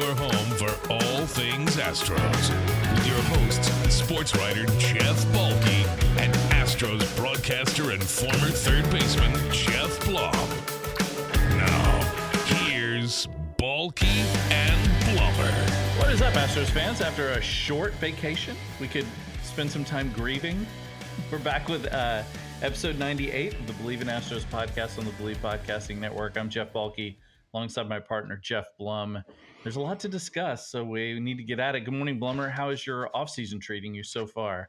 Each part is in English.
your home for all things Astros. With your hosts, sports writer Geoff Balke and Astros broadcaster and former third baseman Geoff Blum. Now, here's Balke and Blummer. What is up, Astros fans? After a short vacation, we could spend some time grieving. We're back with episode 98 of the Believe in Astros podcast on the Believe Podcasting Network. I'm Geoff Balke, alongside my partner, Geoff Blum. There's a lot to discuss, so we need to get at it. Good morning, Blummer. How is your offseason treating you so far?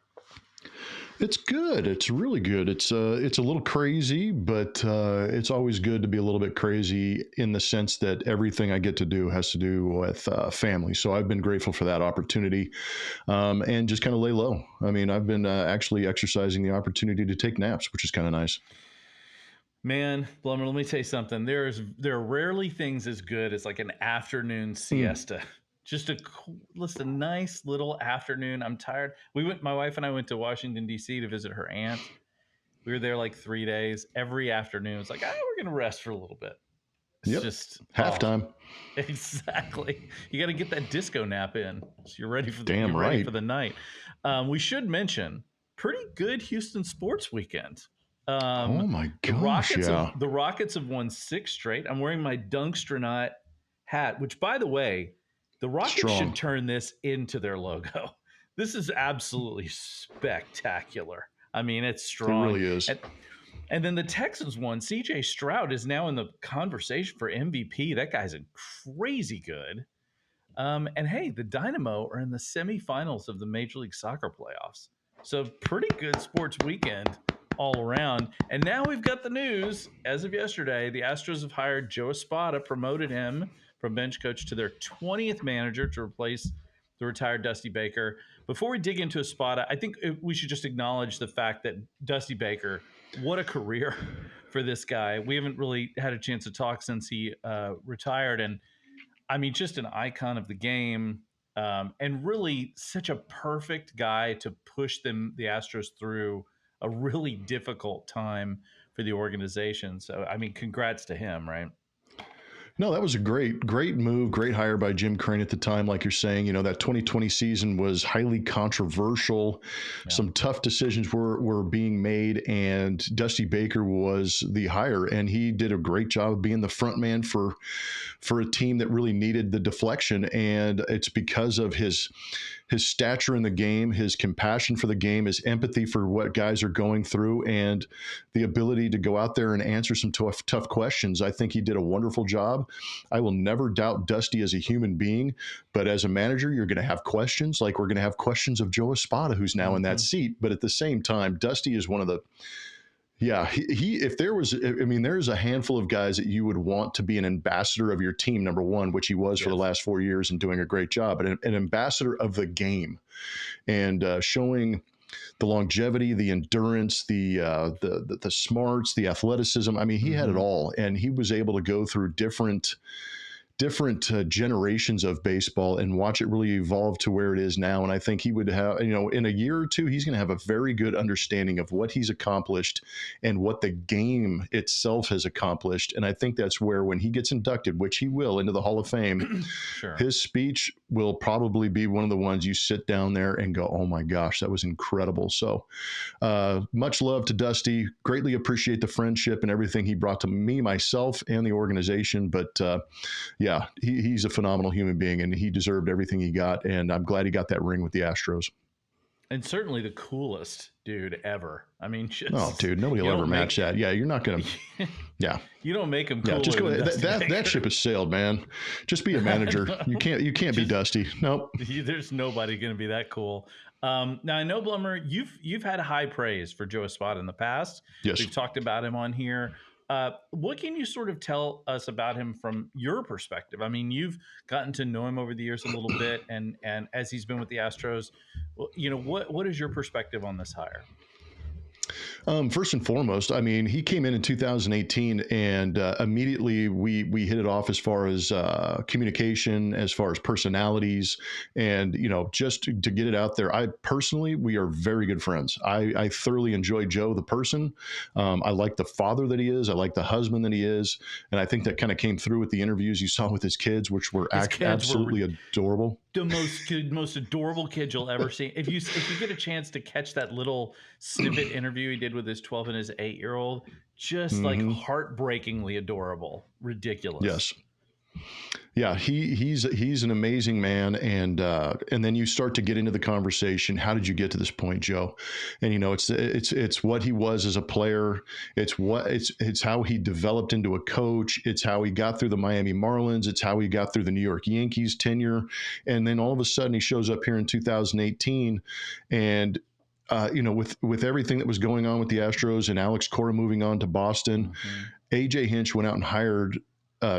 It's good. It's really good. It's a little crazy, but it's always good to be a little bit crazy in the sense that everything I get to do has to do with family. So I've been grateful for that opportunity and just kind of lay low. I mean, I've been actually exercising the opportunity to take naps, which is kind of nice. Man, Blummer, let me tell you something. There are rarely things as good as like an afternoon siesta. Just a nice little afternoon. I'm tired. My wife and I went to Washington, D.C. to visit her aunt. We were there like 3 days. Every afternoon, it's like, we're going to rest for a little bit. It's just halftime. Exactly. You got to get that disco nap in. So you're ready for ready for the night. We should mention pretty good Houston sports weekend. Oh my gosh! The Rockets have won 6 straight. I'm wearing my Dunkstronaut hat, which, by the way, the Rockets should turn this into their logo. This is absolutely spectacular. I mean, it's strong. It really is. And then the Texans won. C.J. Stroud is now in the conversation for MVP. That guy's crazy good. And hey, the Dynamo are in the semifinals of the Major League Soccer playoffs. So pretty good sports weekend all around. And now we've got the news. As of yesterday, the Astros have hired Joe Espada, promoted him from bench coach to their 20th manager to replace the retired Dusty Baker. Before we dig into Espada, I think we should just acknowledge the fact that Dusty Baker, what a career for this guy. We haven't really had a chance to talk since he retired. And I mean, just an icon of the game, and really such a perfect guy to push the Astros through a really difficult time for the organization. So, I mean, congrats to him, right? No, that was a great move, great hire by Jim Crane at the time. Like you're saying, that 2020 season was highly controversial. Yeah. Some tough decisions were being made, and Dusty Baker was the hire, and he did a great job of being the front man for a team that really needed the deflection. And it's because of his stature in the game, his compassion for the game, his empathy for what guys are going through, and the ability to go out there and answer some tough questions. I think he did a wonderful job. I will never doubt Dusty as a human being, but as a manager, you're going to have questions. Like we're going to have questions of Joe Espada, who's now in that seat. But at the same time, Dusty is one of the there's a handful of guys that you would want to be an ambassador of your team, number one, which he was for the last 4 years and doing a great job, but an ambassador of the game and showing the longevity, the endurance, the smarts, the athleticism. I mean, he had it all, and he was able to go through different generations of baseball and watch it really evolve to where it is now. And I think he would have, in a year or two, he's going to have a very good understanding of what he's accomplished and what the game itself has accomplished. And I think that's where, when he gets inducted, which he will, into the Hall of Fame, sure, his speech will probably be one of the ones you sit down there and go, oh my gosh, that was incredible. So much love to Dusty. Greatly appreciate the friendship and everything he brought to me, myself, and the organization. But he's a phenomenal human being, and he deserved everything he got, and I'm glad he got that ring with the Astros. And certainly the coolest dude ever. I mean, nobody will ever match that. Yeah, you're not going to. Yeah, you don't make him cooler. Just go. That ship has sailed, man. Just be a manager. You can't be Dusty. Nope. There's nobody going to be that cool. Now I know, Blummer, you've had high praise for Joe Espada in the past. Yes, we've talked about him on here. What can you sort of tell us about him from your perspective? I mean, you've gotten to know him over the years a little bit, and as he's been with the Astros, what is your perspective on this hire? First and foremost, I mean, he came in 2018, and immediately we hit it off as far as communication, as far as personalities, and just to get it out there. We are very good friends. I thoroughly enjoy Joe the person. I like the father that he is. I like the husband that he is, and I think that kind of came through with the interviews you saw with his kids, which were absolutely adorable. The most adorable kids you'll ever see. If you get a chance to catch that little snippet interview he did with his 12 and his 8-year-old, just like heartbreakingly adorable, ridiculous. Yes. Yeah, he's an amazing man, and then you start to get into the conversation. How did you get to this point, Joe? And it's what he was as a player. It's how he developed into a coach. It's how he got through the Miami Marlins. It's how he got through the New York Yankees tenure, and then all of a sudden he shows up here in 2018, and with everything that was going on with the Astros and Alex Cora moving on to Boston, AJ Hinch went out and hired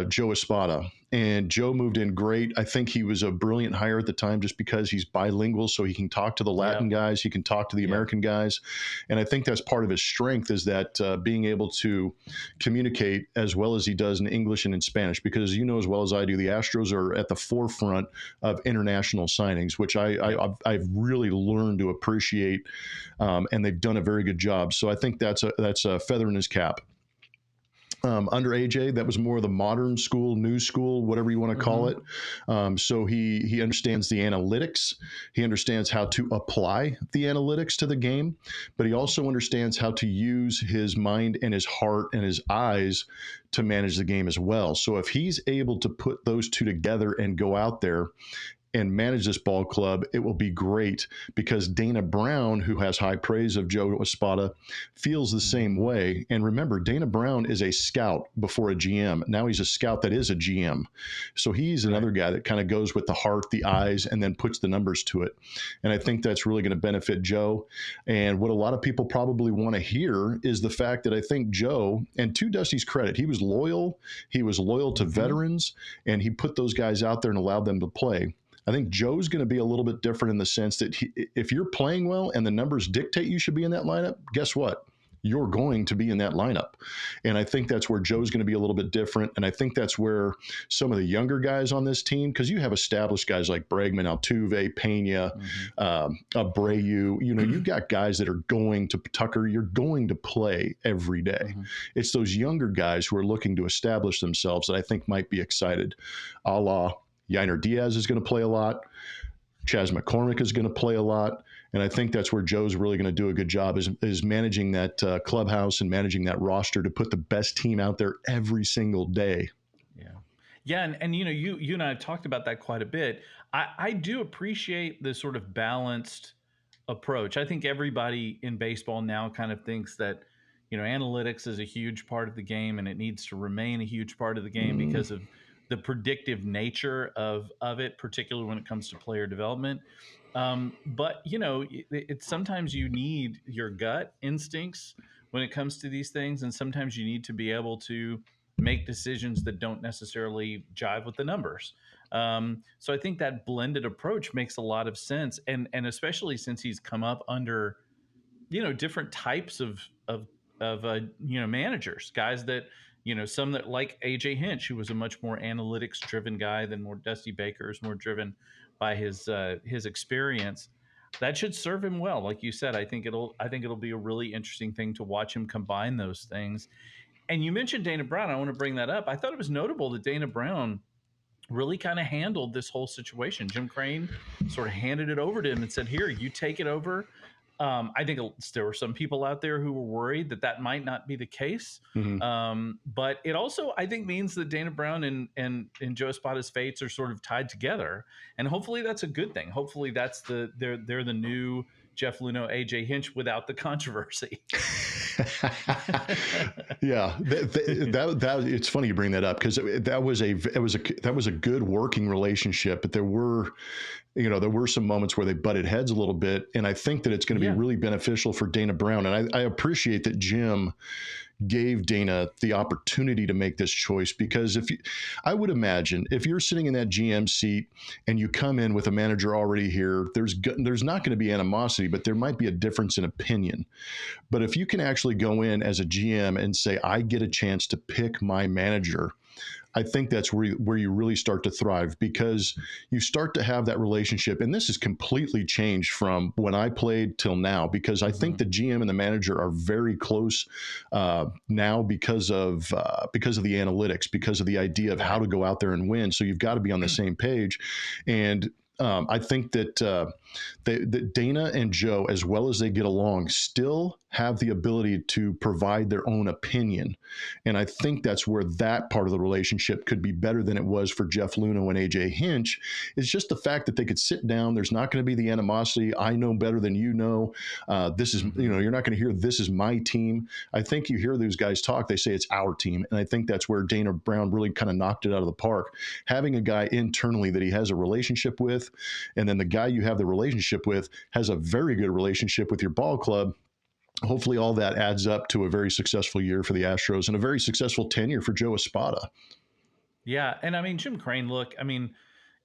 Joe Espada, and Joe moved in great. I think he was a brilliant hire at the time just because he's bilingual, so he can talk to the Latin guys, he can talk to the American guys, and I think that's part of his strength is that being able to communicate as well as he does in English and in Spanish, because as well as I do, the Astros are at the forefront of international signings, which I've really learned to appreciate, and they've done a very good job. So I think that's a feather in his cap. Under AJ, that was more of the modern school, new school, whatever you want to call it. So he understands the analytics. He understands how to apply the analytics to the game, but he also understands how to use his mind and his heart and his eyes to manage the game as well. So if he's able to put those two together and go out there and manage this ball club, it will be great, because Dana Brown, who has high praise of Joe Espada, feels the same way. And remember, Dana Brown is a scout before a GM. Now he's a scout that is a GM. So he's another guy that kind of goes with the heart, the eyes, and then puts the numbers to it. And I think that's really going to benefit Joe. And what a lot of people probably want to hear is the fact that I think Joe, and to Dusty's credit, he was loyal. He was loyal to veterans, and he put those guys out there and allowed them to play. I think Joe's going to be a little bit different in the sense that if you're playing well and the numbers dictate you should be in that lineup, guess what? You're going to be in that lineup. And I think that's where Joe's going to be a little bit different. And I think that's where some of the younger guys on this team, because you have established guys like Bregman, Altuve, Pena, Abreu, you've got guys that are going to Tucker, you're going to play every day. It's those younger guys who are looking to establish themselves that I think might be excited, a la Yainer Diaz is going to play a lot. Chas McCormick is going to play a lot. And I think that's where Joe's really going to do a good job is managing that clubhouse and managing that roster to put the best team out there every single day. Yeah. And you and I have talked about that quite a bit. I do appreciate the sort of balanced approach. I think everybody in baseball now kind of thinks that, analytics is a huge part of the game, and it needs to remain a huge part of the game because of the predictive nature of it, particularly when it comes to player development. But it's sometimes you need your gut instincts when it comes to these things. And sometimes you need to be able to make decisions that don't necessarily jive with the numbers. So I think that blended approach makes a lot of sense. And especially since he's come up under, different types of managers, guys that, some that like AJ Hinch, who was a much more analytics driven guy than more Dusty Baker is more driven by his experience. That should serve him well. Like you said, I think it'll be a really interesting thing to watch him combine those things. And you mentioned Dana Brown. I want to bring that up. I thought it was notable that Dana Brown really kind of handled this whole situation. Jim Crane sort of handed it over to him and said, "Here, you take it over." I think there were some people out there who were worried that might not be the case. But it also, I think, means that Dana Brown and Joe Espada's fates are sort of tied together. And hopefully that's a good thing. Hopefully that's they're the new Jeff Luhnow, AJ Hinch without the controversy. Yeah, that it's funny you bring that up, because that was a good working relationship, but there were there were some moments where they butted heads a little bit, and I think that it's going to be really beneficial for Dana Brown. And I appreciate that Jim gave Dana the opportunity to make this choice, because I would imagine if you're sitting in that GM seat and you come in with a manager already here, there's not going to be animosity, but there might be a difference in opinion. But if you can actually go in as a GM and say, I get a chance to pick my manager, I think that's where you really start to thrive, because you start to have that relationship. And this has completely changed from when I played till now, because I think the GM and the manager are very close now because of the analytics, because of the idea of how to go out there and win. So you've got to be on the same page. And I think that Dana and Joe, as well as they get along, still have the ability to provide their own opinion. And I think that's where that part of the relationship could be better than it was for Jeff Luhnow and AJ Hinch. It's just the fact that they could sit down. There's not going to be the animosity. I know better than you know. This is, you're not going to hear, this is my team. I think you hear those guys talk, they say it's our team. And I think that's where Dana Brown really kind of knocked it out of the park. Having a guy internally that he has a relationship with, and then the guy you have the relationship with has a very good relationship with your ball club. Hopefully all that adds up to a very successful year for the Astros and a very successful tenure for Joe Espada. Yeah. And I mean, Jim Crane, look, I mean,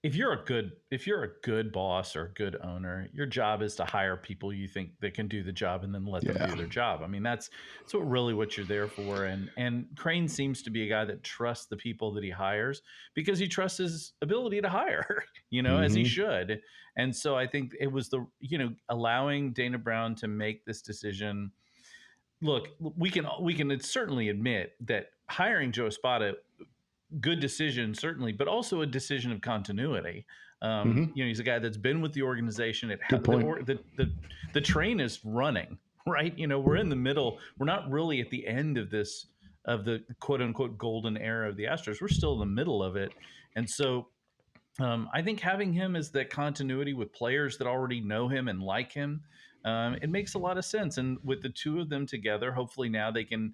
if you're a good boss or a good owner, your job is to hire people you think that can do the job and then let them do their job. I mean, that's what you're there for. And Crane seems to be a guy that trusts the people that he hires because he trusts his ability to hire, as he should. And so I think it was allowing Dana Brown to make this decision. Look, we can certainly admit that hiring Joe Espada, good decision, certainly, but also a decision of continuity. He's a guy that's been with the organization. The train is running, right? We're in the middle. We're not really at the end of the quote unquote golden era of the Astros. We're still in the middle of it. And so I think having him as that continuity with players that already know him and like him, it makes a lot of sense. And with the two of them together, hopefully now they can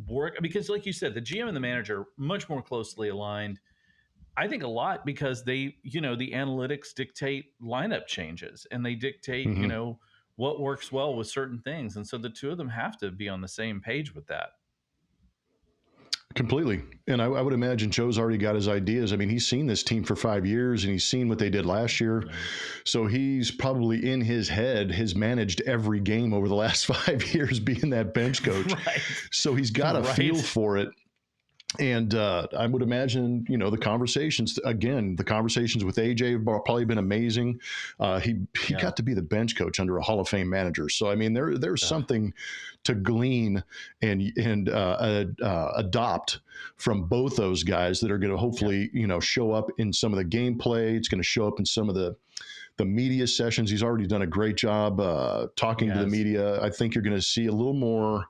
work, because like you said, the GM and the manager are much more closely aligned. I think a lot because they, the analytics dictate lineup changes and they dictate, what works well with certain things. And so the two of them have to be on the same page with that. Completely. And I would imagine Joe's already got his ideas. I mean, he's seen this team for 5 years and he's seen what they did last year. So he's probably in his head has managed every game over the last 5 years being that bench coach. So he's got a feel for it. And I would imagine, the conversations with AJ have probably been amazing. He got to be the bench coach under a Hall of Fame manager. So, I mean, there's something to glean and adopt from both those guys that are going to hopefully, show up in some of the gameplay. It's going to show up in some of the media sessions. He's already done a great job talking to the media. I think you're going to see a little more.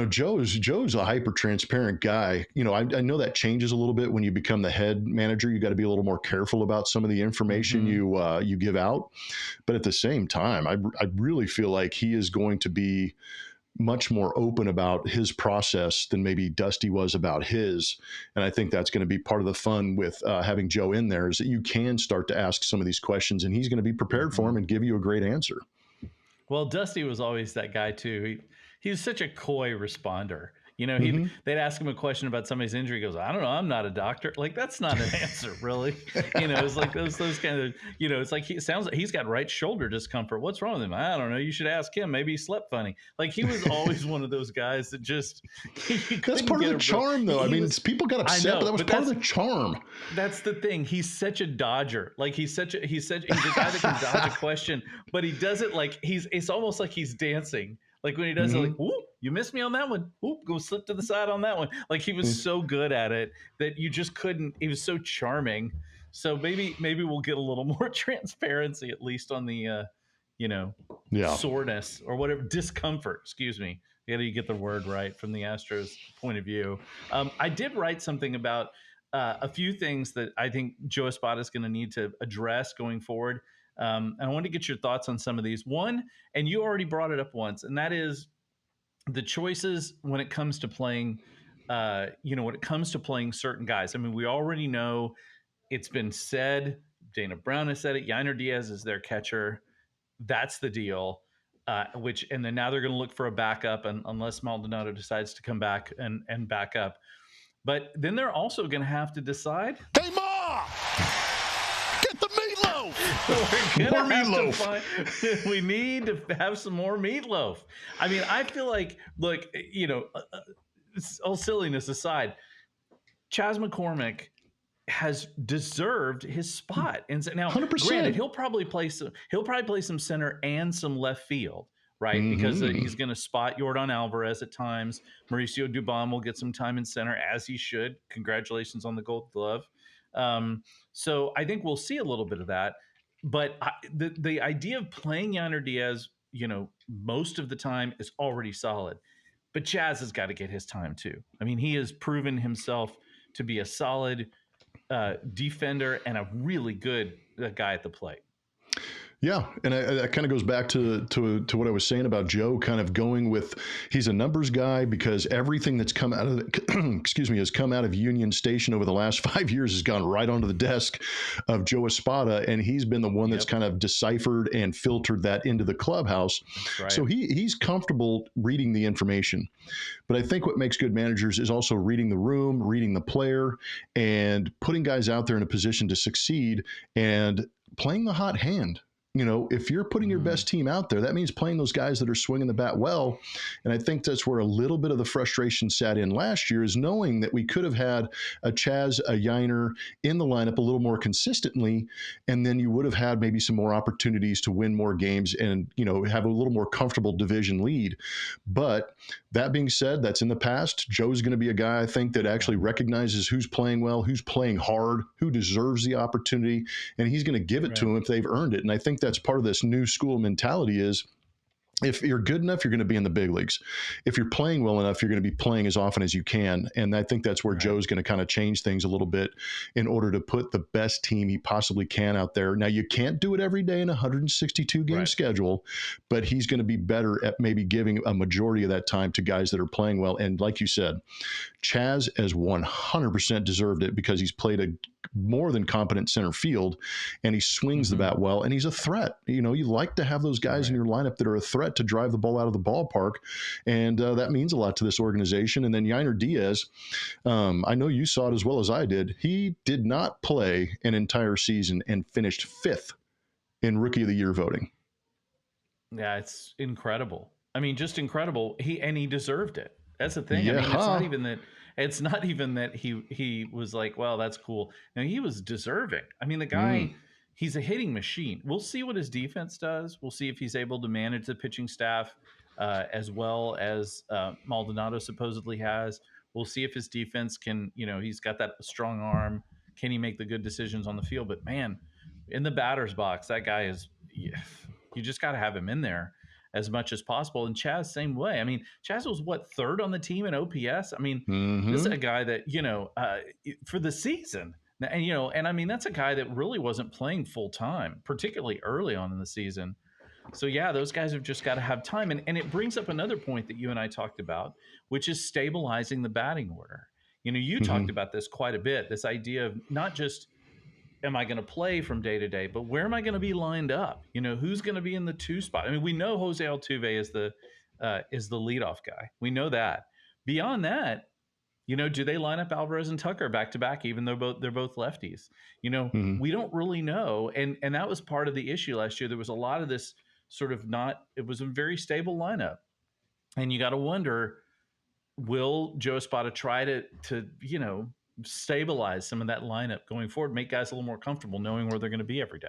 Joe's a hyper transparent guy. I know that changes a little bit when you become the head manager. You got to be a little more careful about some of the information you give out. But at the same time, I really feel like he is going to be much more open about his process than maybe Dusty was about his. And I think that's going to be part of the fun with having Joe in there, is that you can start to ask some of these questions and he's going to be prepared for them and give you a great answer. Well, Dusty was always that guy too. He was such a coy responder. They'd ask him a question about somebody's injury. He goes, I don't know. I'm not a doctor. Like, that's not an answer, really. It's like those kind of, it's like it sounds like he's got right shoulder discomfort. What's wrong with him? I don't know. You should ask him. Maybe he slept funny. Like, he was always one of those guys that just. That's part of the charm, though. I mean, people got upset, but that was part of the charm. That's the thing. He's such a dodger. Like, he's a guy that can dodge a question, but he does it like it's almost like he's dancing. Like when he does it, like, whoop, you missed me on that one. Whoop, go slip to the side on that one. Like, he was so good at it that you just couldn't. He was so charming. So maybe we'll get a little more transparency, at least on the, soreness or whatever, discomfort. Excuse me. You get the word right from the Astros point of view. I did write something about a few things that I think Joe Espada is going to need to address going forward. And I want to get your thoughts on some of these. One, and you already brought it up once, and that is the choices when it comes to playing, when it comes to playing certain guys. I mean, we already know it's been said Dana Brown has said it. Yainer Diaz is their catcher. That's the deal. And then now they're going to look for a backup, unless Maldonado decides to come back and back up. But then they're also going to have to decide. Hey, Ma! Get the meatloaf! More meatloaf. We need to have some more meatloaf. I mean, I feel like, look, all silliness aside, Chas McCormick has deserved his spot. And so now, 100%. Granted, he'll probably play some center and some left field, right? Because he's going to spot Yordan Alvarez at times. Mauricio Dubon will get some time in center, as he should. Congratulations on the Gold Glove. So I think we'll see a little bit of that. But the idea of playing Yainer Diaz, most of the time is already solid. But Chas has got to get his time too. I mean, he has proven himself to be a solid defender and a really good guy at the plate. Yeah, and that kind of goes back to what I was saying about Joe kind of going with, he's a numbers guy because everything that's come out of has come out of Union Station over the last 5 years has gone right onto the desk of Joe Espada, and he's been the one that's kind of deciphered and filtered that into the clubhouse. Right. So he's comfortable reading the information. But I think what makes good managers is also reading the room, reading the player, and putting guys out there in a position to succeed and playing the hot hand. If you're putting your best team out there, that means playing those guys that are swinging the bat well. And I think that's where a little bit of the frustration sat in last year, is knowing that we could have had a Chas, a Yainer in the lineup a little more consistently, and then you would have had maybe some more opportunities to win more games and, have a little more comfortable division lead. But that being said, that's in the past. Joe's going to be a guy, I think, that actually recognizes who's playing well, who's playing hard, who deserves the opportunity, and he's going to give it to them if they've earned it. And I think that's part of this new school mentality is, if you're good enough, you're going to be in the big leagues. If you're playing well enough, you're going to be playing as often as you can. And I think that's where Joe's going to kind of change things a little bit in order to put the best team he possibly can out there. Now, you can't do it every day in a 162-game schedule, but he's going to be better at maybe giving a majority of that time to guys that are playing well. And like you said, Chas has 100% deserved it because he's played a more than competent center field, and he swings the bat well, and he's a threat. You like to have those guys in your lineup that are a threat to drive the ball out of the ballpark, and that means a lot to this organization. And then Yainer Diaz, I know you saw it as well as I did. He did not play an entire season and finished 5th in Rookie of the Year voting. Yeah, it's incredible. I mean, just incredible. He deserved it. That's the thing. Yeah. I mean, it's not even that he was like, well, that's cool. No, he was deserving. I mean, the guy, he's a hitting machine. We'll see what his defense does. We'll see if he's able to manage the pitching staff as well as Maldonado supposedly has. We'll see if his defense can, he's got that strong arm. Can he make the good decisions on the field? But man, in the batter's box, that guy is, you just got to have him in there as much as possible. And Chas, same way. I mean, Chas was third on the team in OPS. I mean, this is a guy that, for the season, and I mean, that's a guy that really wasn't playing full time, particularly early on in the season. So yeah, those guys have just got to have time. And it brings up another point that you and I talked about, which is stabilizing the batting order. You talked about this quite a bit, this idea of not just, am I going to play from day to day, but where am I going to be lined up? Who's going to be in the 2 spot? I mean, we know Jose Altuve is the leadoff guy. We know that. Beyond that, do they line up Alvarez and Tucker back to back, even though they're both lefties? We don't really know. And that was part of the issue last year. There was a lot of this sort of it was a very stable lineup. And you got to wonder, will Joe Espada try to stabilize some of that lineup going forward, make guys a little more comfortable knowing where they're going to be every day?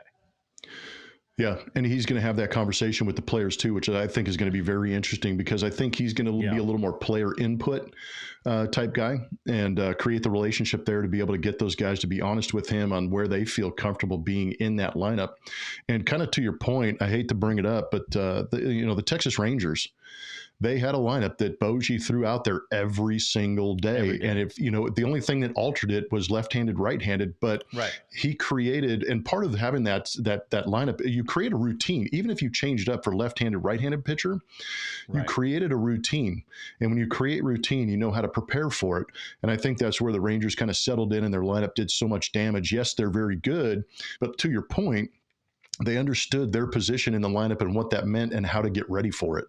Yeah, and he's going to have that conversation with the players too, which I think is going to be very interesting, because I think he's going to be a little more player input type guy, and create the relationship there to be able to get those guys to be honest with him on where they feel comfortable being in that lineup. And kind of to your point, I hate to bring it up, but the Texas Rangers, they had a lineup that Bogey threw out there every single day. And if, the only thing that altered it was left-handed, right-handed, but he created, and part of having that lineup, you create a routine. Even if you changed up for left-handed, right-handed pitcher, you created a routine. And when you create routine, you know how to prepare for it. And I think that's where the Rangers kind of settled in and their lineup did so much damage. Yes, they're very good, but to your point, they understood their position in the lineup and what that meant and how to get ready for it.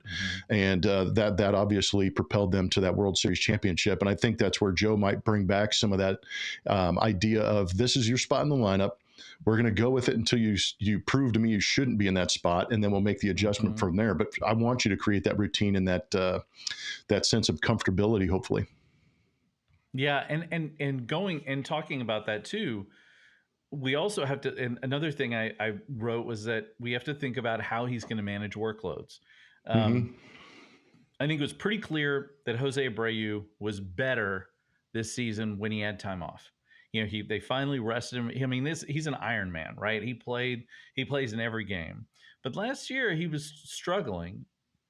And that obviously propelled them to that World Series championship. And I think that's where Joe might bring back some of that idea of, this is your spot in the lineup. We're going to go with it until you prove to me you shouldn't be in that spot, and then we'll make the adjustment from there. But I want you to create that routine and that sense of comfortability, hopefully. Yeah, and going and talking about that too, we also have to, and another thing I wrote was that we have to think about how he's going to manage workloads. I think it was pretty clear that Jose Abreu was better this season when he had time off. They finally rested him. I mean, he's an Iron Man, right? He plays in every game. But last year he was struggling.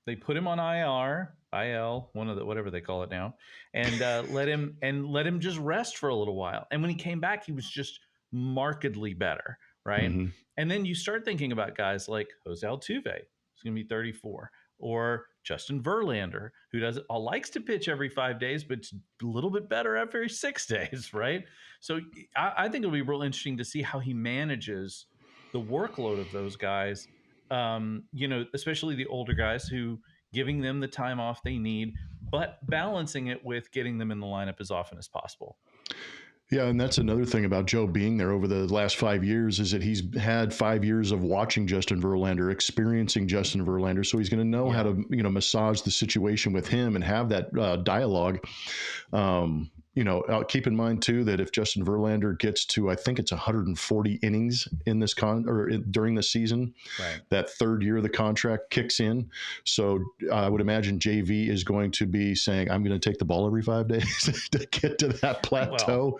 They put him on IL, whatever they call it now, and let him just rest for a little while. And when he came back, he was just markedly better, right? And then you start thinking about guys like Jose Altuve, who's going to be 34, or Justin Verlander, who likes to pitch every 5 days, but it's a little bit better every 6 days, right? So I think it'll be real interesting to see how he manages the workload of those guys, especially the older guys, who giving them the time off they need, but balancing it with getting them in the lineup as often as possible. Yeah, and that's another thing about Joe being there over the last 5 years, is that he's had 5 years of watching Justin Verlander, experiencing Justin Verlander, so he's going to know how to massage the situation with him and have that dialogue. Keep in mind too that if Justin Verlander gets to, I think it's 140 innings in this during the season, that third year of the contract kicks in. So I would imagine JV is going to be saying, I'm going to take the ball every 5 days to get to that plateau.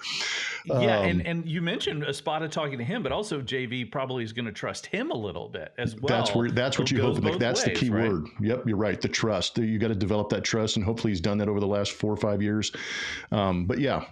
And you mentioned Espada talking to him, but also JV probably is going to trust him a little bit as well. That's what you hope. That's the key word. Yep, you're right. The trust. You got to develop that trust, and hopefully he's done that over the last 4 or 5 years. But yeah,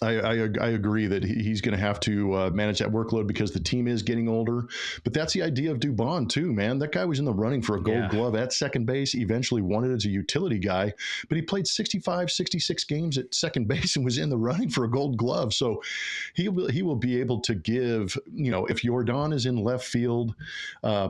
I agree that he's going to have to manage that workload because the team is getting older. But that's the idea of Dubon too, man. That guy was in the running for a Gold Glove at second base. Eventually won it as a utility guy, but he played 65, 66 games at second base and was in the running for a Gold Glove. So he will be able to give, if Yordan is in left field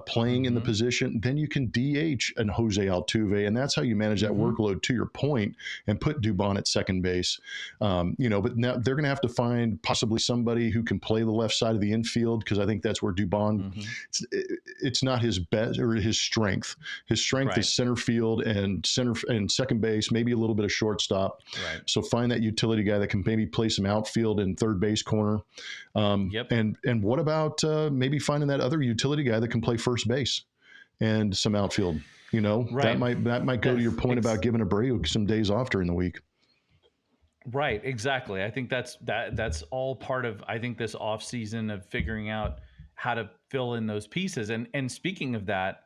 playing in the position, then you can DH and Jose Altuve, and that's how you manage that workload, to your point, and put Dubon at second base. But now they're going to have to find possibly somebody who can play the left side of the infield, because I think that's where Dubon, it's not his best or his strength. His strength is center field and second base, maybe a little bit of shortstop. So find that utility guy that can maybe play some outfield and third base corner. And what about maybe finding that other utility guy that can play first base and some outfield? That might go to your point about giving Abreu some days off during the week. Right, exactly. I think that's all part of, I think, this off season of figuring out how to fill in those pieces. And speaking of that,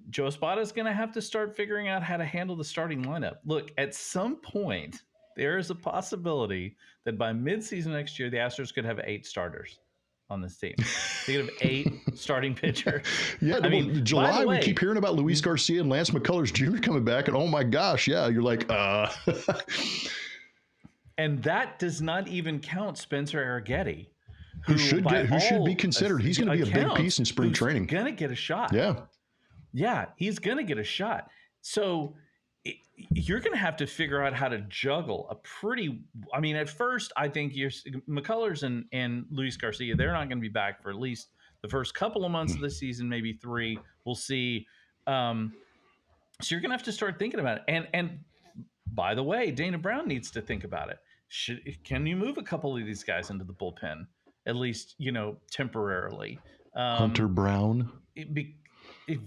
Joe Espada is going to have to start figuring out how to handle the starting lineup. Look, at some point, there is a possibility that by midseason next year, the Astros could have 8 starters on this team. They could have 8 starting pitchers. Yeah, July, we keep hearing about Luis Garcia and Lance McCullers Jr. coming back, and oh my gosh, you're like, And that does not even count Spencer Arrighetti, who should be considered. He's going to be a big piece in spring training. Going to get a shot. Yeah, he's going to get a shot. So you're going to have to figure out how to juggle at first, I think McCullers and Luis Garcia, they're not going to be back for at least the first couple of months of the season, maybe 3. We'll see. So you're going to have to start thinking about it. And by the way, Dana Brown needs to think about it. Can you move a couple of these guys into the bullpen, at least, temporarily? Hunter Brown?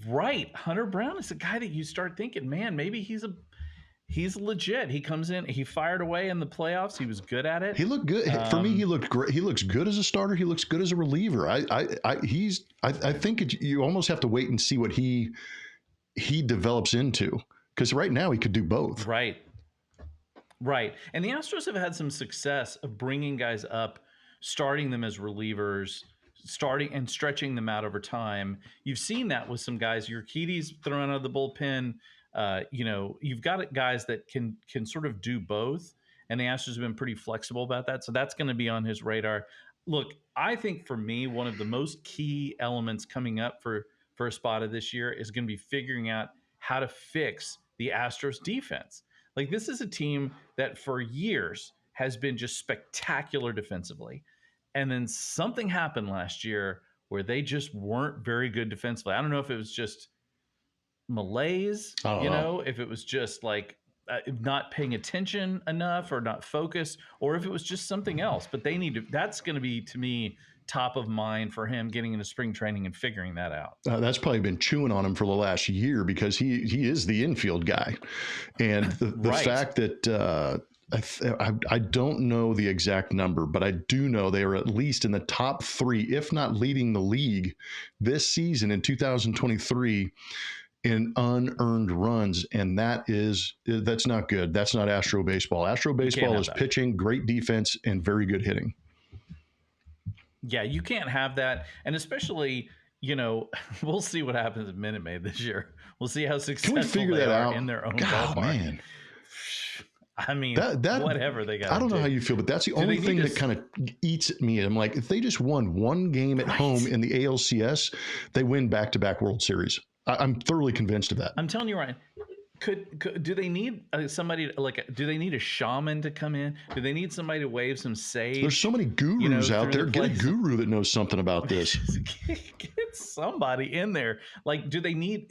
Right. Hunter Brown is a guy that you start thinking, man, maybe he's legit. He comes in, he fired away in the playoffs. He was good at it. He looked good. For me, he looked great. He looks good as a starter. He looks good as a reliever. I think you almost have to wait and see what he develops into. Because right now he could do both. Right. Right. And the Astros have had some success of bringing guys up, starting them as relievers, starting and stretching them out over time. You've seen that with some guys. Urquidy's thrown out of the bullpen. You've got guys that can sort of do both. And the Astros have been pretty flexible about that. So that's going to be on his radar. Look, I think for me, one of the most key elements coming up for Espada this year is going to be figuring out how to fix the Astros defense. Like, this is a team that for years has been just spectacular defensively. And then something happened last year where they just weren't very good defensively. I don't know if it was just malaise, if it was just like not paying attention enough or not focused, or if it was just something else. But that's going to be, to me, top of mind for him getting into spring training and figuring that out. That's probably been chewing on him for the last year because he is the infield guy. And the right. fact that I don't know the exact number, but I do know they are at least in the top 3, if not leading the league this season in 2023 in unearned runs. And that's not good. That's not Astro baseball. Astro baseball is pitching, great defense, and very good hitting. Yeah, you can't have that. And especially, we'll see what happens at Minute Maid this year. We'll see how successful they are in their own ballpark. Man. I mean, whatever they got. I don't know how you feel, but that's the only thing that kind of eats at me. I'm like, if they just won one game at home in the ALCS, they win back-to-back World Series. I'm thoroughly convinced of that. I'm telling you, Ryan. Do they need somebody do they need a shaman to come in? Do they need somebody to wave some sage? There's so many gurus out there. Get a guru that knows something about this. Get somebody in there. Like, do they need?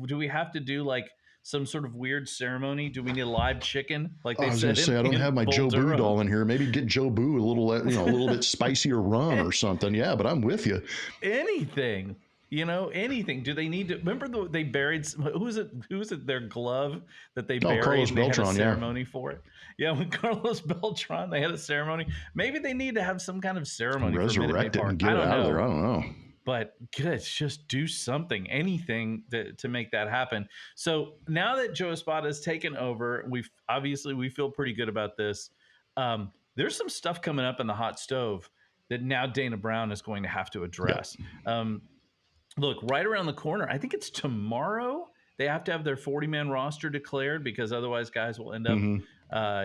Do we have to do like some sort of weird ceremony? Do we need a live chicken? Like they said, I don't have my Joe Boo doll in here. Maybe get Joe Boo a little bit spicier rum or something. Yeah, but I'm with you. Anything. Anything. Do they need to remember they buried who was it their glove that they buried? Carlos and they Beltran, had a ceremony for it. Yeah, with Carlos Beltran, they had a ceremony. Maybe they need to have some kind of ceremony. Resurrect it and get it out of there. I don't know. But good, just do something, anything to make that happen. So now that Joe Espada has taken over, we feel pretty good about this. There's some stuff coming up in the hot stove that now Dana Brown is going to have to address. Yep. Look, right around the corner, I think it's tomorrow, they have to have their 40-man roster declared because otherwise guys will end up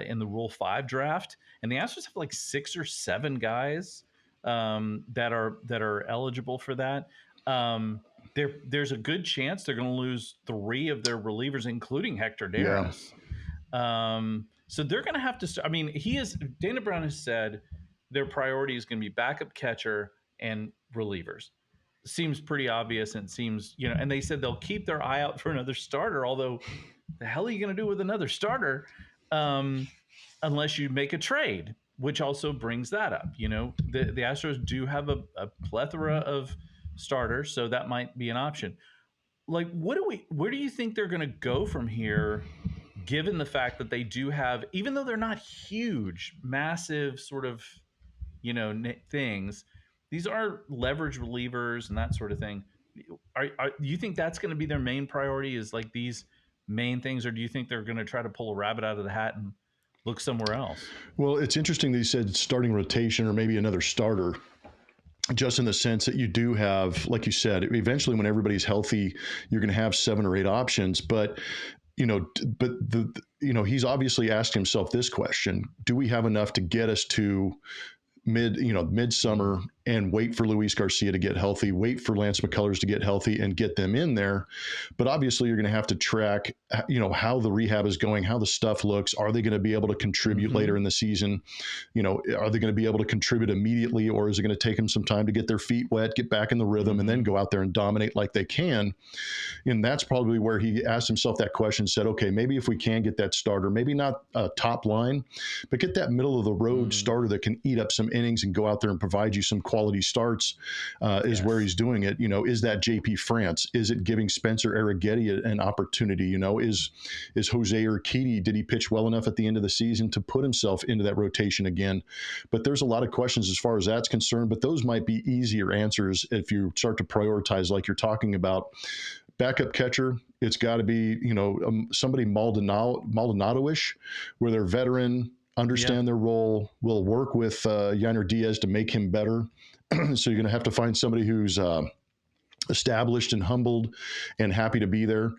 in the Rule 5 draft. And the Astros have like 6 or 7 guys that are eligible for that. There's a good chance they're going to lose 3 of their relievers, including Hector Neris. Yeah. So they're going to have to Dana Brown has said their priority is going to be backup catcher and relievers. Seems pretty obvious, and seems, and they said they'll keep their eye out for another starter, although the hell are you going to do with another starter unless you make a trade, which also brings that up. The Astros do have a plethora of starters, so that might be an option. Like, where do you think they're going to go from here, given the fact that they do have, even though they're not huge, massive sort of, things, these are leverage relievers and that sort of thing. Do you think that's going to be their main priority, is like these main things, or do you think they're going to try to pull a rabbit out of the hat and look somewhere else? Well, it's interesting that you said starting rotation or maybe another starter, just in the sense that you do have, like you said, eventually when everybody's healthy, you're going to have 7 or 8 options. But he's obviously asked himself this question: do we have enough to get us to midsummer and wait for Luis Garcia to get healthy, wait for Lance McCullers to get healthy and get them in there? But obviously you're going to have to track, how the rehab is going, how the stuff looks. Are they going to be able to contribute later in the season? Are they going to be able to contribute immediately, or is it going to take them some time to get their feet wet, get back in the rhythm, and then go out there and dominate like they can? And that's probably where he asked himself that question, said, okay, maybe if we can get that starter, maybe not a top line, but get that middle of the road starter that can eat up some innings and go out there and provide you some quality starts, is where he's doing it. Is that JP France? Is it giving Spencer Arrighetti an opportunity? Is Jose Urquidy, did he pitch well enough at the end of the season to put himself into that rotation again? But there's a lot of questions as far as that's concerned, but those might be easier answers if you start to prioritize like you're talking about. backup catcher, it's got to be, somebody Maldonado-ish, where they're veteran, understand their role, will work with Yainer Diaz to make him better. So you're going to have to find somebody who's established and humbled and happy to be there.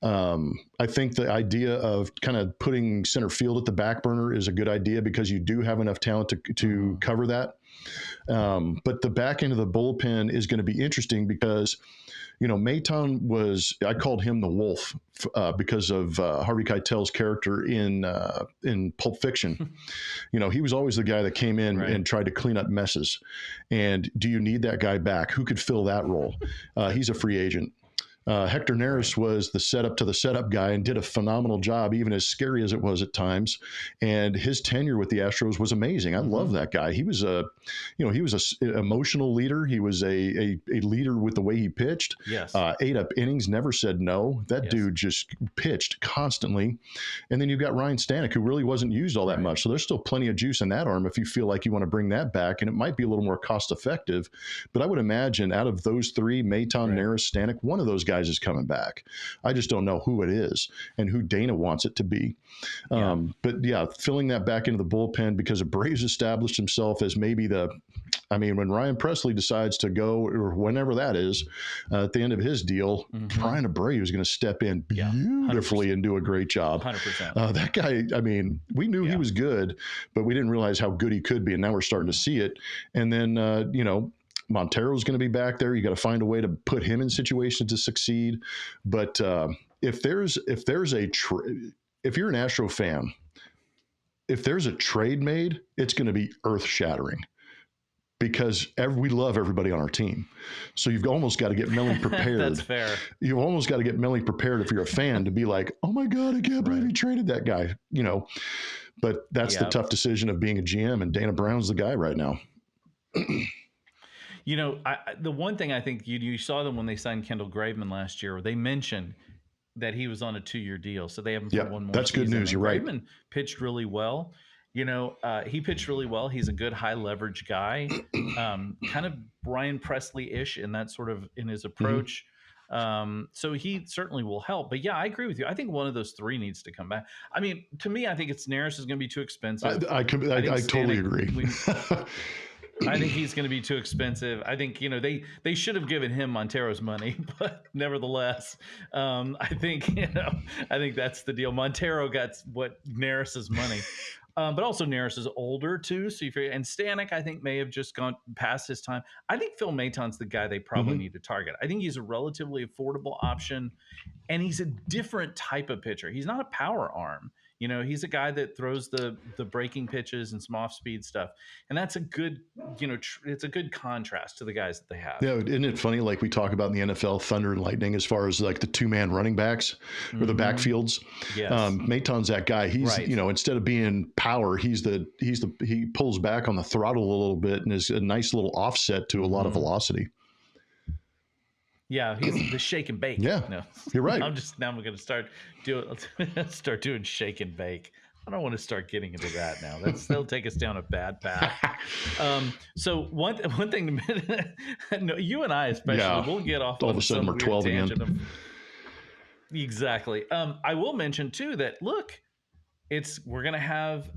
I think the idea of kind of putting center field at the back burner is a good idea because you do have enough talent to cover that. But the back end of the bullpen is going to be interesting because, Maton I called him the Wolf because of Harvey Keitel's character in Pulp Fiction. He was always the guy that came in and tried to clean up messes. And do you need that guy back? Who could fill that role? He's a free agent. Hector Neris was the setup guy and did a phenomenal job, even as scary as it was at times. And his tenure with the Astros was amazing. I love that guy. He was an emotional leader. He was a leader with the way he pitched. Yes. 8 up innings, never said no. That dude just pitched constantly. And then you've got Ryan Stanek, who really wasn't used all that much. So there's still plenty of juice in that arm if you feel like you want to bring that back. And it might be a little more cost effective. But I would imagine out of those three, Maton, Neris, Stanek, one of those guys is coming back. I just don't know who it is and who Dana wants it to be. But filling that back into the bullpen because Braves established himself as maybe when Ryan Presley decides to go, or whenever that is, at the end of his deal, Brian Abreu is going to step in beautifully and do a great job. 100%. That guy, we knew he was good, but we didn't realize how good he could be. And now we're starting to see it. And then, Montero's going to be back there. You got to find a way to put him in situations to succeed. But if you're an Astro fan, if there's a trade made, it's going to be earth shattering because we love everybody on our team. So you've almost got to get mentally prepared. That's fair. You've almost got to get mentally prepared if you're a fan to be like, oh my God, I can't believe he traded that guy. But that's the tough decision of being a GM, and Dana Brown's the guy right now. The one thing I think you saw them when they signed Kendall Graveman last year, they mentioned that he was on a 2-year deal. So they have him for one more that's season. Good news. You're right. Graveman pitched really well. He pitched really well. He's a good high leverage guy, kind of Brian Presley-ish in that sort of in his approach. So he certainly will help. But I agree with you. I think one of those three needs to come back. To me, I think it's Neris is going to be too expensive. I totally agree. I think he's going to be too expensive. I think, they should have given him Montero's money, but nevertheless, I think that's the deal. Montero got Neris's money. But also Neris is older too. So and Stanek, I think, may have just gone past his time. I think Phil Maton's the guy they probably need to target. I think he's a relatively affordable option, and he's a different type of pitcher. He's not a power arm. He's a guy that throws the breaking pitches and some off-speed stuff. And that's a good, it's a good contrast to the guys that they have. Yeah, isn't it funny, like we talk about in the NFL, thunder and lightning, as far as like the two-man running backs or the backfields? Yes. Maton's that guy. He's, instead of being power, he pulls back on the throttle a little bit and is a nice little offset to a lot of velocity. Yeah, he's the shake and bake. Yeah, no. You're right. I'm going to start doing shake and bake. I don't want to start getting into that now. That'll take us down a bad path. So one thing, no, you and I especially, we'll get off. All of a sudden, we're 12 again. Exactly. I will mention too that we're going to have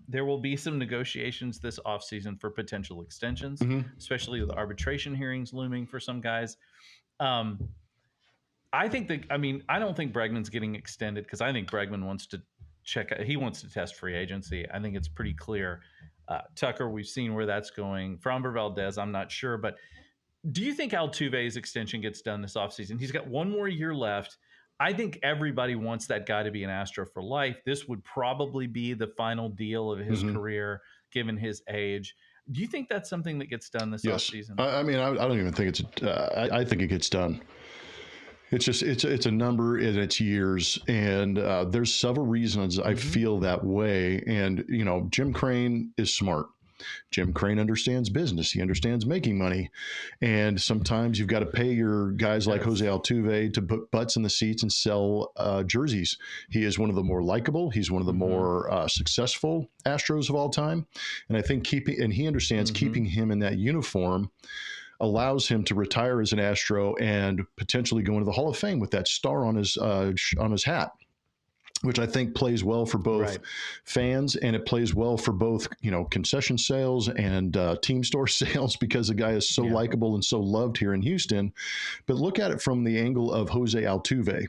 there will be some negotiations this offseason for potential extensions, especially with arbitration hearings looming for some guys. I think I don't think Bregman's getting extended because I think Bregman wants to he wants to test free agency. I think it's pretty clear. Tucker, we've seen where that's going. Framber Valdez, I'm not sure, but do you think Altuve's extension gets done this offseason? He's got one more year left. I think everybody wants that guy to be an Astro for life. This would probably be the final deal of his career, given his age. Do you think that's something that gets done this offseason? I don't even think it's. I think it gets done. It's just it's a number and it's years, and there's several reasons I feel that way. And Jim Crane is smart. Jim Crane understands business. He understands making money. And sometimes you've got to pay your guys like Jose Altuve to put butts in the seats and sell jerseys. He is one of the more likable. He's one of the more successful Astros of all time. And I think he understands keeping him in that uniform allows him to retire as an Astro and potentially go into the Hall of Fame with that star on his hat, which I think plays well for both fans, and it plays well for both, concession sales and team store sales, because the guy is so likable and so loved here in Houston. But look at it from the angle of Jose Altuve.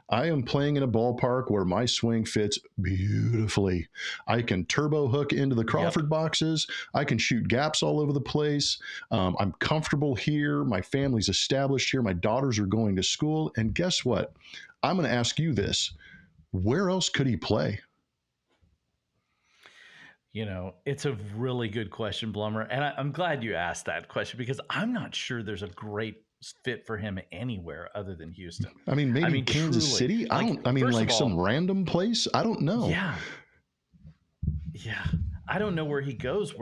I am playing in a ballpark where my swing fits beautifully. I can turbo hook into the Crawford boxes. I can shoot gaps all over the place. I'm comfortable here. My family's established here. My daughters are going to school. And guess what? I'm going to ask you this. Where else could he play? It's a really good question, Blummer. And I'm glad you asked that question, because I'm not sure there's a great fit for him anywhere other than Houston. I mean, maybe Kansas City. Some random place. I don't know. Yeah. I don't know where he goes,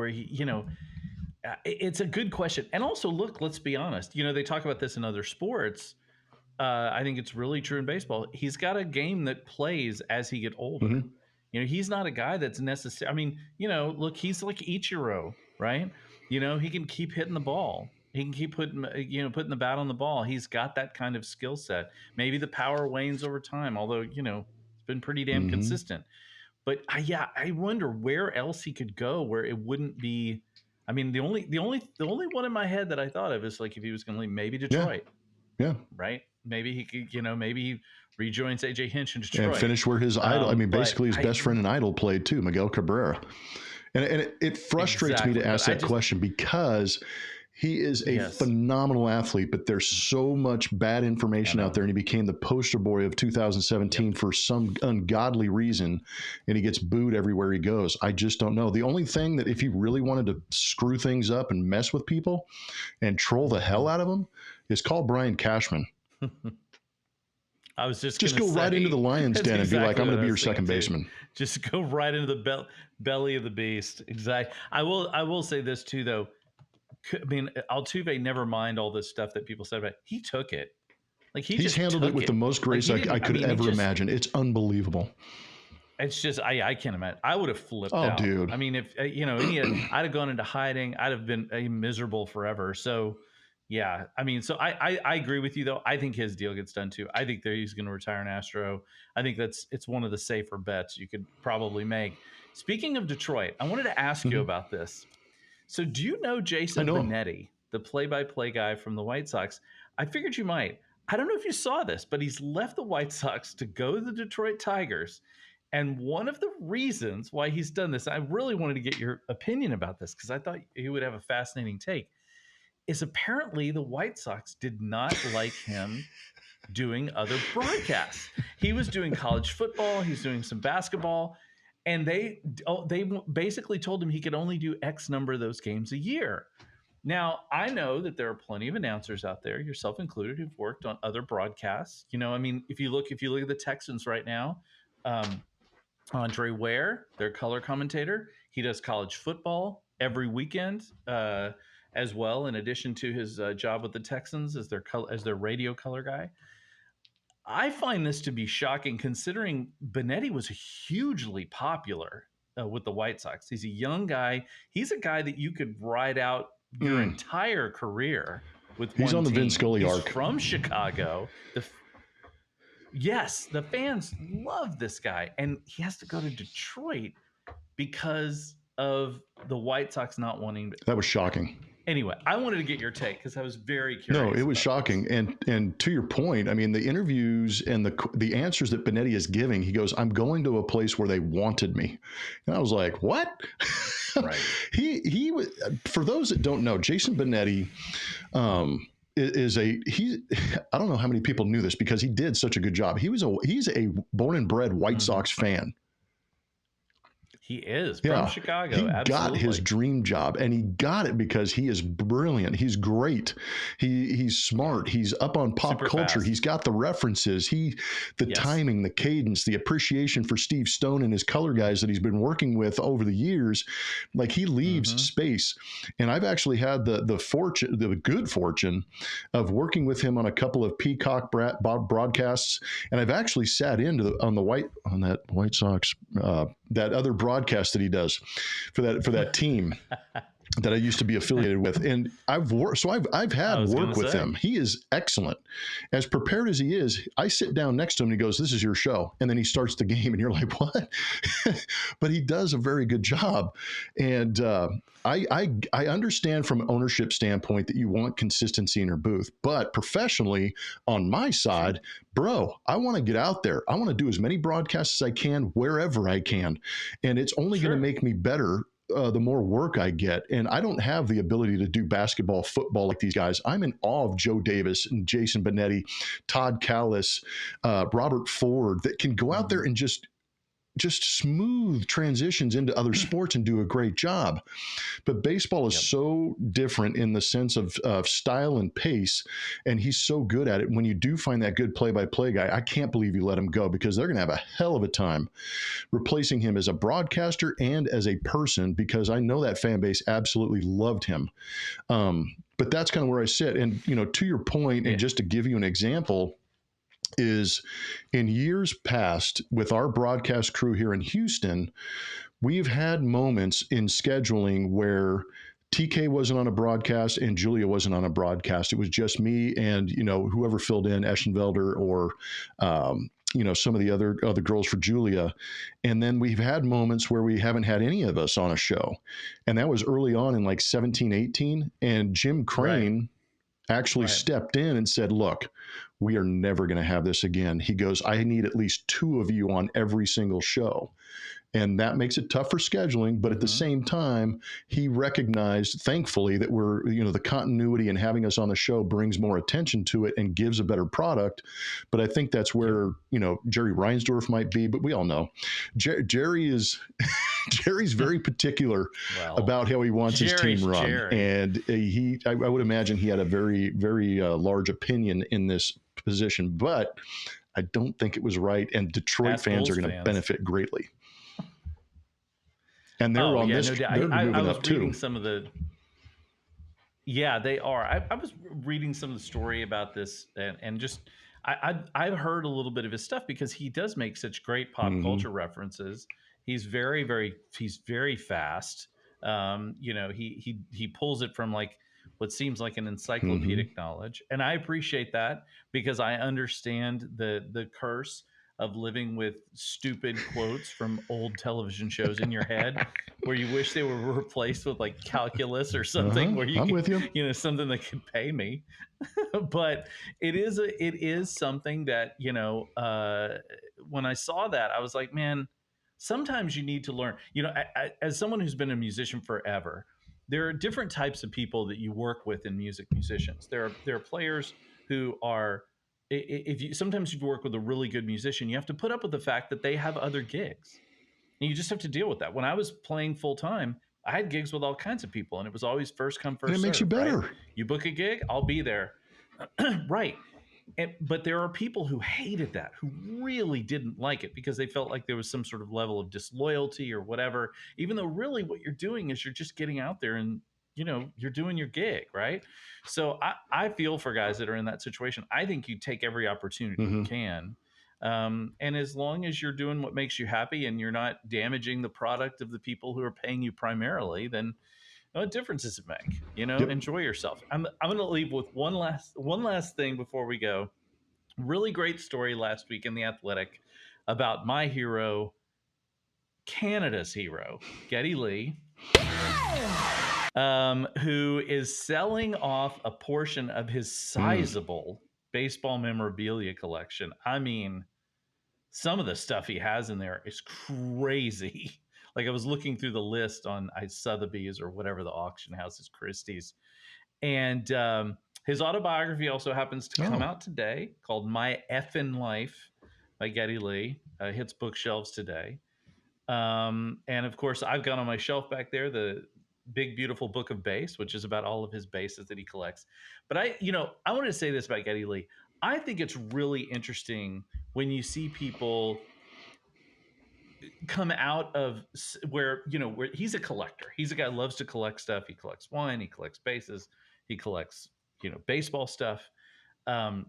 it's a good question. And also, look, let's be honest. They talk about this in other sports. I think it's really true in baseball. He's got a game that plays as he gets older. Mm-hmm. He's not a guy that's necessary. I mean, look, he's like Ichiro, right? He can keep hitting the ball. He can keep putting the bat on the ball. He's got that kind of skill set. Maybe the power wanes over time, although, it's been pretty damn consistent. But I wonder where else he could go where it wouldn't be. I mean, the only one in my head that I thought of is like if he was going to leave, maybe Detroit. Yeah. Right. Maybe he could, maybe he rejoins AJ Hinch in Detroit. And finish where his idol, basically his best friend and idol played too, Miguel Cabrera. And it frustrates me to ask that question, because he is a phenomenal athlete, but there's so much bad information out there, and he became the poster boy of 2017 for some ungodly reason, and he gets booed everywhere he goes. I just don't know. The only thing that if he really wanted to screw things up and mess with people and troll the hell out of them is call Brian Cashman. I was just go right into the lion's den and be like, I'm going to be your second baseman. Just go right into the belly of the beast. Exactly. I will say this too, though. I mean, Altuve, never mind all this stuff that people said about it. He took it. Like he's handled it with the most grace I could ever imagine. It's unbelievable. It's just I can't imagine. I would have flipped out. Oh, dude. I mean, if I'd have gone into hiding, I'd have been miserable forever. So, yeah. I mean, so I agree with you though. I think his deal gets done too. I think he's going to retire an Astro. I think it's one of the safer bets you could probably make. Speaking of Detroit, I wanted to ask you about this. So do you know Jason Benetti, the play-by-play guy from the White Sox? I figured you might. I don't know if you saw this, but he's left the White Sox to go to the Detroit Tigers. And one of the reasons why he's done this, I really wanted to get your opinion about this because I thought you would have a fascinating take, is apparently the White Sox did not like him doing other broadcasts. He was doing college football. He's doing some basketball. And they basically told him he could only do X number of those games a year. Now, I know that there are plenty of announcers out there, yourself included, who've worked on other broadcasts. I mean, if you look at the Texans right now, Andre Ware, their color commentator, he does college football every weekend as well, in addition to his job with the Texans as their radio color guy. I find this to be shocking considering Benetti was hugely popular with the White Sox. He's a young guy. He's a guy that you could ride out your entire career with. He's on the Vin Scully arc. From Chicago. The fans love this guy. And he has to go to Detroit because of the White Sox not wanting to. That was shocking. Anyway, I wanted to get your take because I was very curious. No, it was shocking. And to your point, I mean, the interviews and the answers that Benetti is giving, he goes, I'm going to a place where they wanted me. And I was like, what? Right. He was, for those that don't know, Jason Benetti I don't know how many people knew this because he did such a good job. He's a born and bred White Sox fan. He is from Chicago. He got his dream job, and he got it because he is brilliant. He's great. He's smart. He's up on pop culture. He's got the references. The timing, the cadence, the appreciation for Steve Stone and his color guys that he's been working with over the years. Like he leaves space. And I've actually had the good fortune of working with him on a couple of Peacock broadcasts, and I've actually sat in on that White Sox that other broadcast that he does for that team. that I used to be affiliated with, and I've had work with him. He is excellent, as prepared as he is. I sit down next to him, and he goes, "This is your show," and then he starts the game, and you're like, "What?" But he does a very good job, and I understand from an ownership standpoint that you want consistency in your booth, but professionally, on my side, bro, I want to get out there. I want to do as many broadcasts as I can wherever I can, and it's only going to make me better the more work I get. And I don't have the ability to do basketball, football like these guys. I'm in awe of Joe Davis and Jason Benetti, Todd Callis, Robert Ford, that can go out there and just smooth transitions into other sports and do a great job. But baseball is so different in the sense of style and pace, and he's so good at it. When you do find that good play-by-play guy, I can't believe you let him go, because they're going to have a hell of a time replacing him as a broadcaster and as a person, because I know that fan base absolutely loved him. But that's kind of where I sit. And, to your point, and just to give you an example, is in years past with our broadcast crew here in Houston, we've had moments in scheduling where TK wasn't on a broadcast and Julia wasn't on a broadcast. It was just me and, whoever filled in, Eschenvelder or, some of the other girls for Julia. And then we've had moments where we haven't had any of us on a show. And that was early on in like 17, 18. And Jim Crane actually stepped in and said, "Look, we are never going to have this again." He goes, "I need at least 2 of you on every single show." And that makes it tough for scheduling. But at the same time, he recognized, thankfully, that we're, the continuity and having us on the show brings more attention to it and gives a better product. But I think that's where, Jerry Reinsdorf might be. But we all know Jerry's very particular about how he wants his team run. And I would imagine he had a very, very large opinion in this position. But I don't think it was right. And Detroit fans are going to benefit greatly. And they're on this. No, they're moving I was up reading too. some of the. Yeah, they are. I was reading some of the story about this, and just I've heard a little bit of his stuff, because he does make such great pop culture references. He's he's very fast. He pulls it from like what seems like an encyclopedic knowledge, and I appreciate that, because I understand the curse of living with stupid quotes from old television shows in your head, where you wish they were replaced with like calculus or something, where I'm with you. Something that could pay me. But it is something that, when I saw that, I was like, man, sometimes you need to learn. As someone who's been a musician forever, there are different types of people that you work with in musicians. There are players who are, sometimes if you work with a really good musician, you have to put up with the fact that they have other gigs, and you just have to deal with that. When I was playing full time, I had gigs with all kinds of people, and it was always first come, first serve. And it makes you better. Right? You book a gig, I'll be there. Right. But there are people who hated that, who really didn't like it, because they felt like there was some sort of level of disloyalty or whatever, even though really what you're doing is you're just getting out there and, you're doing your gig, right? So I feel for guys that are in that situation. I think you take every opportunity you can. And as long as you're doing what makes you happy and you're not damaging the product of the people who are paying you primarily, then what difference does it make? Enjoy yourself. I'm going to leave with one last thing before we go. Really great story last week in The Athletic about my hero, Canada's hero, Geddy Lee, who is selling off a portion of his sizable baseball memorabilia collection. I mean, some of the stuff he has in there is crazy. Like, I was looking through the list on Sotheby's or whatever the auction house is, Christie's. And his autobiography also happens to come out today, called My Effin' Life by Geddy Lee. Hits bookshelves today. And of course, I've got on my shelf back there the Big Beautiful Book of Bass, which is about all of his basses that he collects. But I wanted to say this about Geddy Lee. I think it's really interesting when you see people come out of where he's a collector. He's a guy who loves to collect stuff. He collects wine, he collects basses, he collects, baseball stuff. I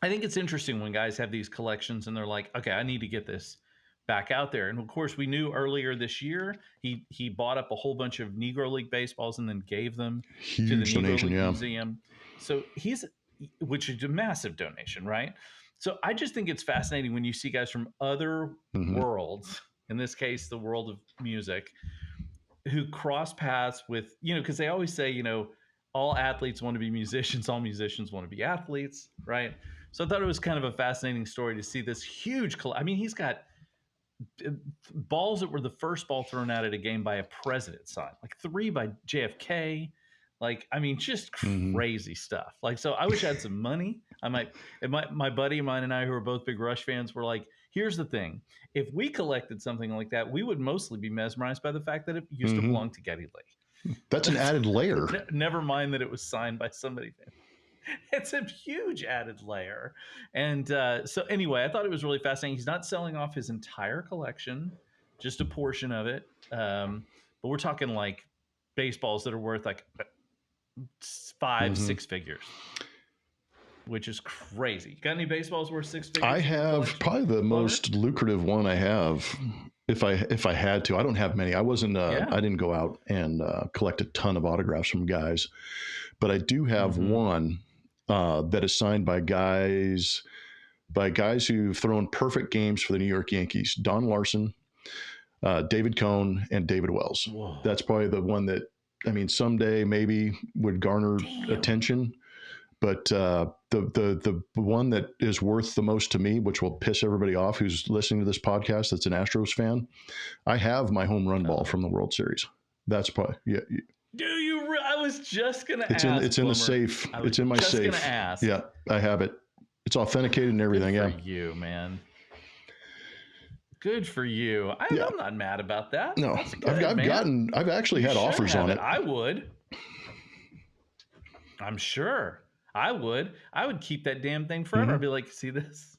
think it's interesting when guys have these collections and they're like, okay, I need to get this, back out there. And of course, we knew earlier this year he bought up a whole bunch of Negro League baseballs and then gave them to the Huge Negro donation, League yeah. Museum. So which is a massive donation, right? So I just think it's fascinating when you see guys from other worlds, in this case, the world of music, who cross paths with, because they always say, all athletes want to be musicians, all musicians want to be athletes, right? So I thought it was kind of a fascinating story to see this huge, he's got balls that were the first ball thrown out at a game by a president signed, like 3 by JFK. Just crazy stuff. So I wish I had some money. My buddy of mine and I, who are both big Rush fans, were like, here's the thing. If we collected something like that, we would mostly be mesmerized by the fact that it used to belong to Geddy Lee. That's an added layer. Never mind that it was signed by somebody. It's a huge added layer. And so anyway, I thought it was really fascinating. He's not selling off his entire collection, just a portion of it. But we're talking like baseballs that are worth like 5-6 figures, which is crazy. Got any baseballs worth 6 figures? I have probably the most lucrative one I have. If I had to, I don't have many. I wasn't. I didn't go out and collect a ton of autographs from guys, but I do have one that is signed by guys who've thrown perfect games for the New York Yankees: Don Larson, David Cohn, and David Wells. Whoa. That's probably the one that, someday maybe would garner attention. But the one that is worth the most to me, which will piss everybody off who's listening to this podcast that's an Astros fan, I have my home run ball from the World Series. That's probably Do you? I was just gonna ask. It's in the safe. It's in my safe. Just gonna ask. Yeah, I have it. It's authenticated and everything. Good for you, man. Good for you. I'm not mad about that. No, I've actually had offers on it. I would. I'm sure. I would keep that damn thing forever. I'd be like, see this?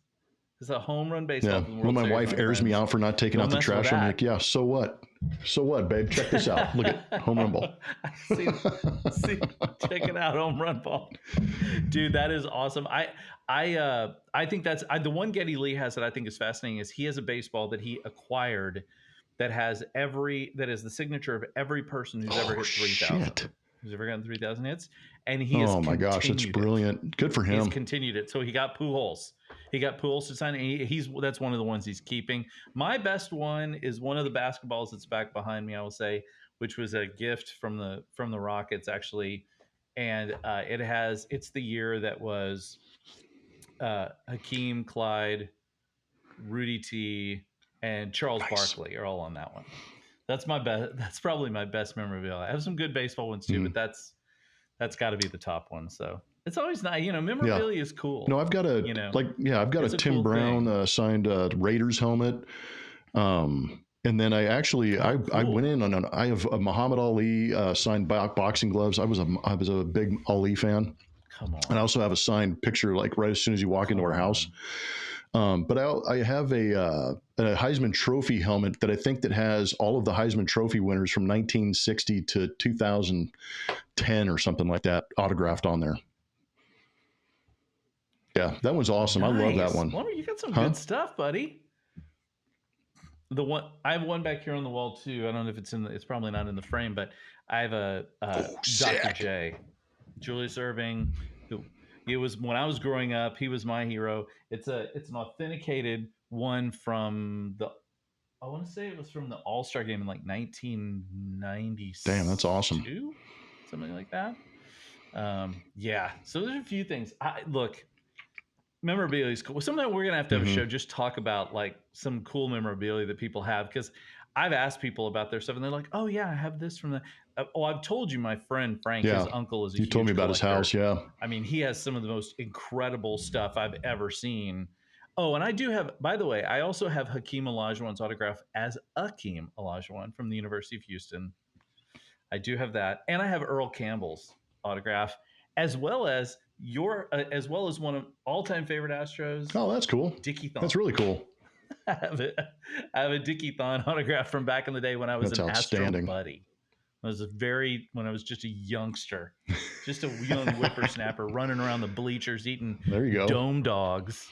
This is a home run baseball. Yeah. When my wife airs me out for not taking out the trash, I'm like, yeah, so what? So what, babe? Check this out. Look at home run ball. see, check it out, home run ball. Dude, that is awesome. I think that's the one Geddy Lee has that I think is fascinating is he has a baseball that he acquired that is the signature of every person who's ever hit 3,000. Who's ever gotten 3,000 hits, and he has. Oh my gosh, that's brilliant! Good for him. He's continued it. So he got Pujols. To sign. And that's one of the ones he's keeping. My best one is one of the basketballs that's back behind me. I will say, which was a gift from the Rockets actually, and it's the year that was Hakeem, Clyde, Rudy T, and Charles Barkley are all on that one. That's my best. That's probably my best memorabilia. I have some good baseball ones too, but that's got to be the top one. So it's always nice. Memorabilia is cool. No, I've got I've got a Tim cool Brown signed Raiders helmet. And then I went in on I have a Muhammad Ali signed boxing gloves. I was a big Ali fan. Come on. And I also have a signed picture like right as soon as you walk into our house. But I have a Heisman Trophy helmet that I think that has all of the Heisman Trophy winners from 1960 to 2010 or something like that autographed on there. Yeah, that one's awesome. Nice. I love that one. Well, you got some good stuff, buddy. I have one back here on the wall too. I don't know if it's probably not in the frame, but I have a Dr. J, Julius Erving, who. It was when I was growing up. He was my hero. It's an authenticated one from I want to say it was from the All-Star game in like 1996. Damn, that's awesome. Something like that. Yeah. So there's a few things. Look, memorabilia is cool. Sometime we're gonna have to have a show just talk about like some cool memorabilia that people have because I've asked people about their stuff and they're like, "Oh yeah, I have this from the." I've told you my friend Frank, his uncle is a huge You told me about collector. his house, yeah. He has some of the most incredible stuff I've ever seen. Oh, and I do have, by the way, I also have Hakeem Olajuwon's autograph as Akeem Olajuwon from the University of Houston. I do have that, and I have Earl Campbell's autograph, as well as one of all-time favorite Astros. Oh, that's cool. Dickie Thon. That's really cool. I have a Dickie Thon autograph from back in the day when I was an Astro buddy. When I was just a youngster, just a young whippersnapper running around the bleachers eating there you go. dome dogs.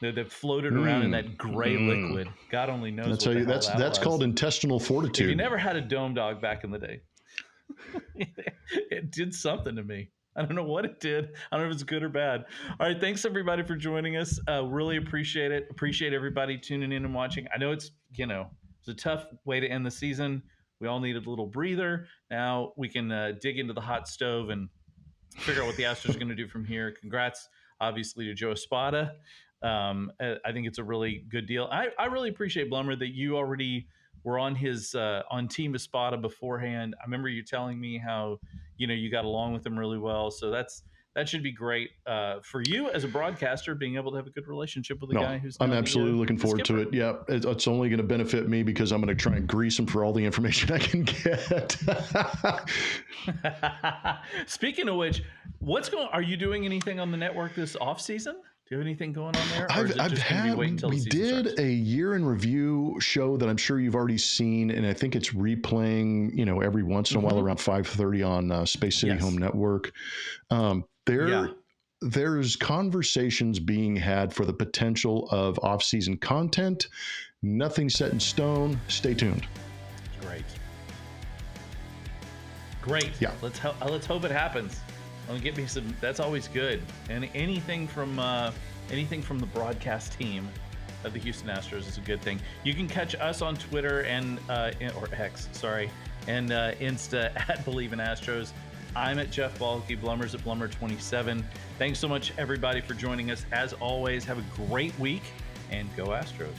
that floated around in that gray liquid. God only knows. I'll tell you, that's called intestinal fortitude. If you never had a dome dog back in the day, it did something to me. I don't know what it did. I don't know if it's good or bad. All right. Thanks everybody for joining us. Really appreciate it. Appreciate everybody tuning in and watching. I know it's a tough way to end the season. We all needed a little breather. Now we can dig into the hot stove and figure out what the Astros are going to do from here. Congrats, obviously, to Joe Espada. I think it's a really good deal. I really appreciate, Blummer, that you already were on his on Team Espada beforehand. I remember you telling me how you got along with him really well. So that should be great for you as a broadcaster, being able to have a good relationship with a guy who's. I'm absolutely looking forward to it. Yeah, it's only going to benefit me because I'm going to try and grease him for all the information I can get. Speaking of which, are you doing anything on the network this off season? Do you have anything going on there? We did a year in review show that I'm sure you've already seen, and I think it's replaying, every once in a while around 5:30 on Space City Home Network. There's conversations being had for the potential of off-season content. Nothing set in stone. Stay tuned. Great. Yeah. Let's hope it happens. Get me some. That's always good. And anything from the broadcast team of the Houston Astros is a good thing. You can catch us on Twitter or X, and Insta at Believe in Astros. I'm at Geoff Balke. Blummer's at Blummer27. Thanks so much, everybody, for joining us. As always, have a great week and go Astros.